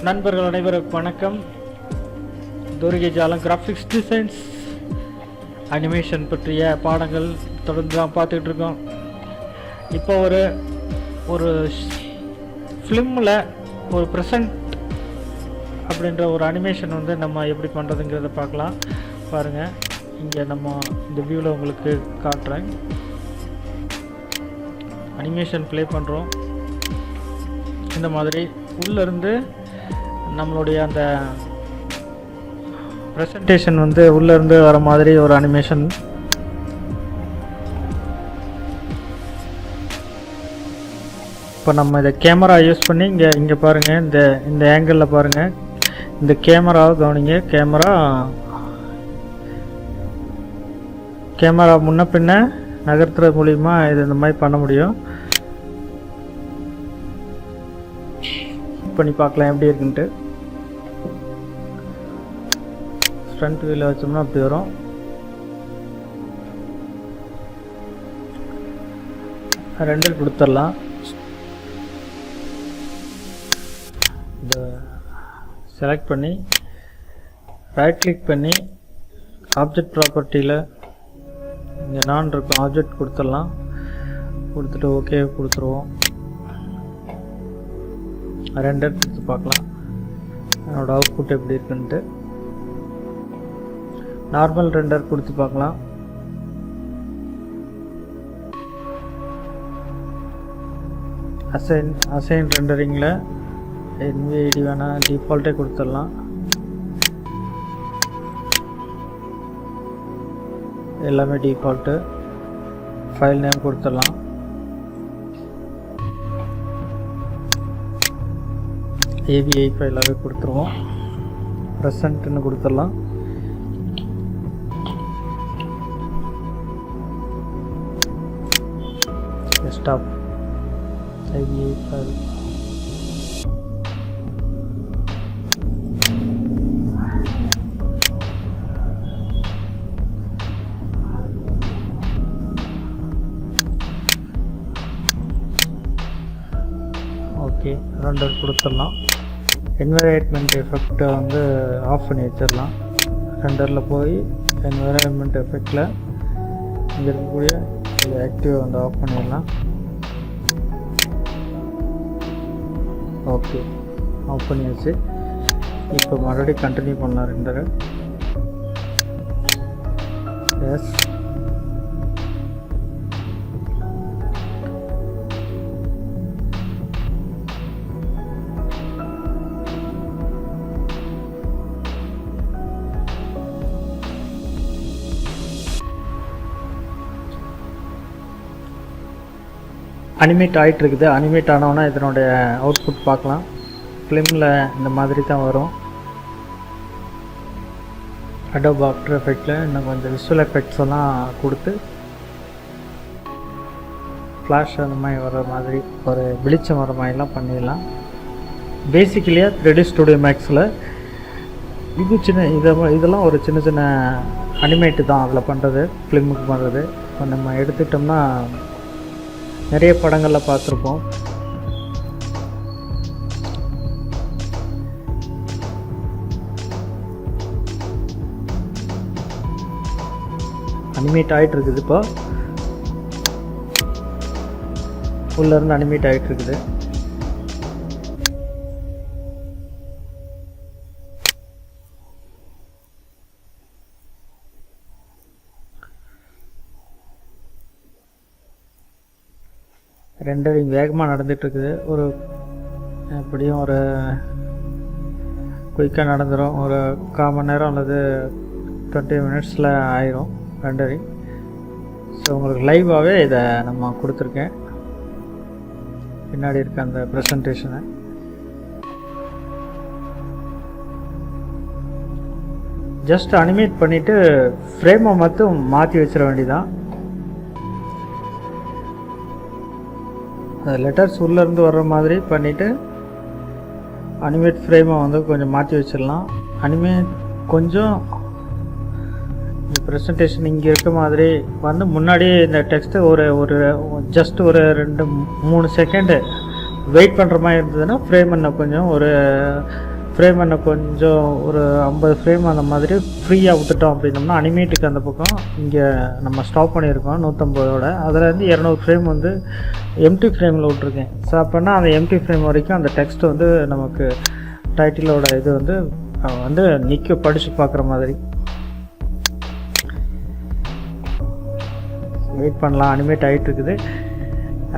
நண்பர்கள் அனைவருக்கும் வணக்கம். turigaijalam கிராஃபிக்ஸ் டிசைன்ஸ் அனிமேஷன் பற்றிய பாடங்கள் தொடர்ந்து தான் பார்த்துக்கிட்டு இருக்கோம். இப்போ ஒரு ஃபிலிமில் ஒரு ப்ரெசன்ட் அப்படின்ற ஒரு அனிமேஷன் நம்ம எப்படி பண்ணுறதுங்கிறத பார்க்கலாம். பாருங்கள், இங்கே நம்ம இந்த வியூவில் உங்களுக்கு காட்டுறேன். அனிமேஷன் ப்ளே பண்ணுறோம். இந்த மாதிரி உள்ளேருந்து நம்மளுடைய அந்த ப்ரெசன்டேஷன் உள்ளேருந்து வர மாதிரி ஒரு அனிமேஷன். இப்போ நம்ம இதை கேமரா யூஸ் பண்ணி இங்கே பாருங்கள், இந்த ஆங்கிளில் பாருங்கள், இந்த கேமராவை கவனிங்க. கேமரா முன்ன பின்ன நகர்த்துறது மூலிமா இது இந்த மாதிரி பண்ண முடியும். பண்ணி பார்க்கலாம் எப்படி இருக்குன்ட்டு. ஃப்ரண்ட் வியூவில் வச்சோம்னா அப்படி வரும். ரெண்டர் கொடுத்துடலாம். இதை செலக்ட் பண்ணி ரைட் கிளிக் பண்ணி ஆப்ஜெக்ட் ப்ராப்பர்ட்டியில் இங்கே நான் இருக்கும் ஆப்ஜெக்ட் கொடுத்துடலாம். கொடுத்துட்டு ஓகே கொடுத்துருவோம். ரெண்டர் கொடுத்து பார்க்கலாம் என்னோடய அவுட்புட் எப்படி இருக்குன்ட்டு. நார்மல் ரெண்டர் கொடுத்து பார்க்கலாம். அசைன் ரெண்டரிங்கில் என்விஐடி வேணால் டிஃபால்ட்டே கொடுத்துடலாம். எல்லாமே டிஃபால்ட்டு. ஃபைல் நேம் கொடுத்துடலாம். ஏவிஐ ஃபைலாகவே கொடுத்துருவோம். ப்ரெசன்ட்னு கொடுத்துடலாம். Desktop AVI file. Okay, render கொடுத்துடலாம். என்வைரன்மெண்ட் எஃபெக்டை ஆஃப் பண்ணி வச்சிடலாம். ரெண்டரில் போய் என்வைரன்மெண்ட் எஃபெக்டில் இங்கே இருக்கக்கூடிய இது ஆக்டிவ் ஆஃப் பண்ணிடலாம். ஓகே, ஆஃப் பண்ணியாச்சு. இப்போ மறுபடியும் கண்டினியூ பண்ணலாம் ரெண்டரை. எஸ், அனிமேட் ஆகிட்டு இருக்குது. அனிமேட் ஆனோன்னா இதனுடைய அவுட்புட் பார்க்கலாம். ஃபிலிமில் இந்த மாதிரி தான் வரும். அடோப் ஆஃப்டர் எஃபெக்டில் இன்னும் கொஞ்சம் விஷுவல் எஃபெக்ட்ஸ் எல்லாம் கொடுத்து ஃப்ளாஷ் அந்த மாதிரி வர மாதிரி ஒரு வெளிச்சம் வர மாதிரிலாம் பண்ணிடலாம். பேசிக்கலியாக 3D ஸ்டுடியோ மேக்ஸில் இதெல்லாம் ஒரு சின்ன சின்ன அனிமேட்டு தான் அதில் பண்ணுறது, ஃபிலிமுக்கு பண்ணுறது. இப்போ நம்ம எடுத்துக்கிட்டோம்னா நிறைய படங்களில் பார்த்துருப்போம். அனிமேட் ஆகிட்டு இருக்குது. இப்போ உள்ளேருந்து அனிமேட் ஆகிட்டு இருக்குது. ரெண்டரிங் வேகமாக நடந்துகிட்ருக்குது. எப்படியும் ஒரு குயிக்காக நடந்துடும். ஒரு 1/4 மணி நேரம் அல்லது 20 மினிட்ஸில் ஆயிரும் ரெண்டரிங். ஸோ உங்களுக்கு லைவாகவே இதை நம்ம கொடுத்துருக்கேன். பின்னாடி இருக்க அந்த ப்ரெசன்டேஷனை ஜஸ்ட் அனிமேட் பண்ணிவிட்டு ஃப்ரேமை மட்டும் மாற்றி வச்சிட வேண்டியதான். லெட்டர்ஸ் உள்ளேருந்து வர்ற மாதிரி பண்ணிவிட்டு அனிமேட் ஃப்ரேமை கொஞ்சம் மாற்றி வச்சிடலாம். அனிமேட் கொஞ்சம் ப்ரெசன்டேஷன் இங்கே இருக்க மாதிரி முன்னாடியே இந்த டெக்ஸ்ட்டு ஒரு ஜஸ்ட் ஒரு 2-3 செகண்டு வெயிட் பண்ணுற மாதிரி இருந்ததுன்னா ஃப்ரேம் இன்னும் கொஞ்சம் ஒரு ஃப்ரேம் பண்ண கொஞ்சம் ஒரு 50 ஃப்ரேம் அந்த மாதிரி ஃப்ரீயாக விட்டுட்டோம் அப்படின்னோம்னா அனிமேட்டுக்கு அந்த பக்கம் இங்கே நம்ம ஸ்டாப் பண்ணியிருக்கோம் 150ஓட. அதிலேருந்து 200 ஃப்ரேம் வந்து எம்டி ஃப்ரேமில் விட்ருக்கேன். ஸோ அப்போனா அந்த எம்டி ஃப்ரேம் வரைக்கும் அந்த டெக்ஸ்ட் வந்து நமக்கு டைட்டிலோட இது வந்து நிற்க படித்து பார்க்குற மாதிரி. வெயிட் பண்ணலாம், அனிமேட் ஆகிட்டு இருக்குது.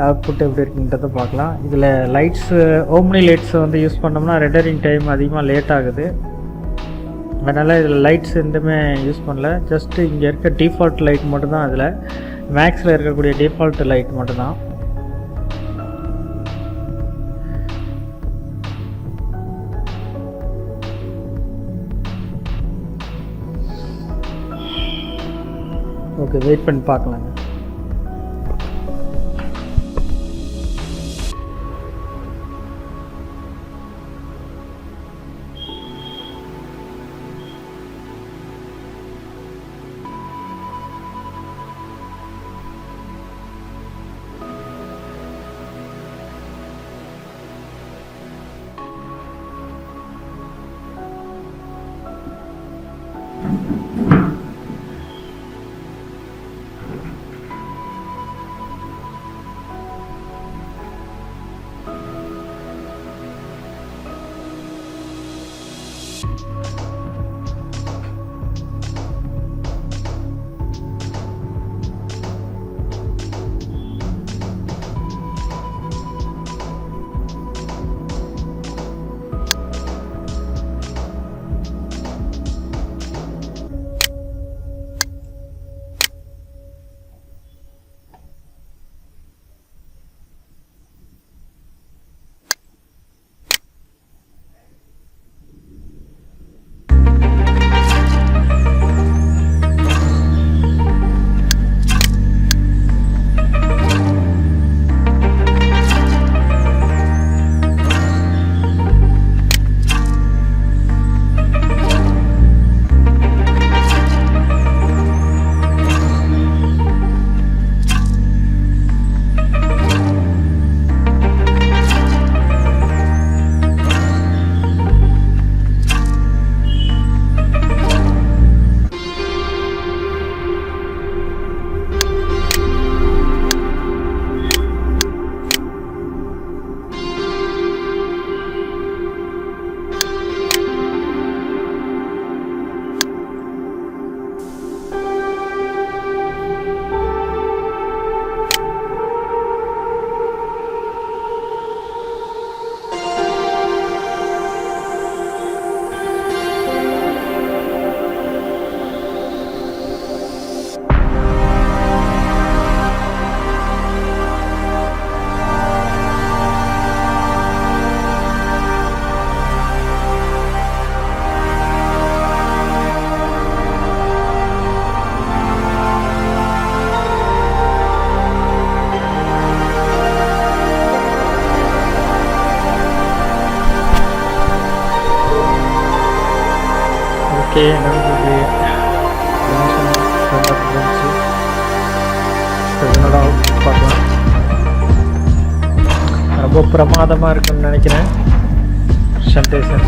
அவுட்புட் எப்படி இருக்குன்றதை பார்க்கலாம். இதில் லைட்ஸு ஓம்னி லைட்ஸ் வந்து யூஸ் பண்ணோம்னா ரெண்டரிங் டைம் அதிகமாக லேட் ஆகுது. அதனால் இதில் லைட்ஸ் எதுவுமே யூஸ் பண்ணல. ஜஸ்ட்டு இங்கே இருக்க டிஃபால்ட் லைட் மட்டும்தான், இதில் மேக்ஸில் இருக்கக்கூடிய டிஃபால்ட் லைட் மட்டும்தான். ஓகே, வெயிட் பண்ணி பார்க்கலாங்க. ஓகே, நம்மளுக்கு இருந்துச்சு. இதனோட அவுட்புட் பார்க்கலாம். ரொம்ப பிரமாதமாக இருக்குன்னு நினைக்கிறேன். ப்ரெசன்டேஷன்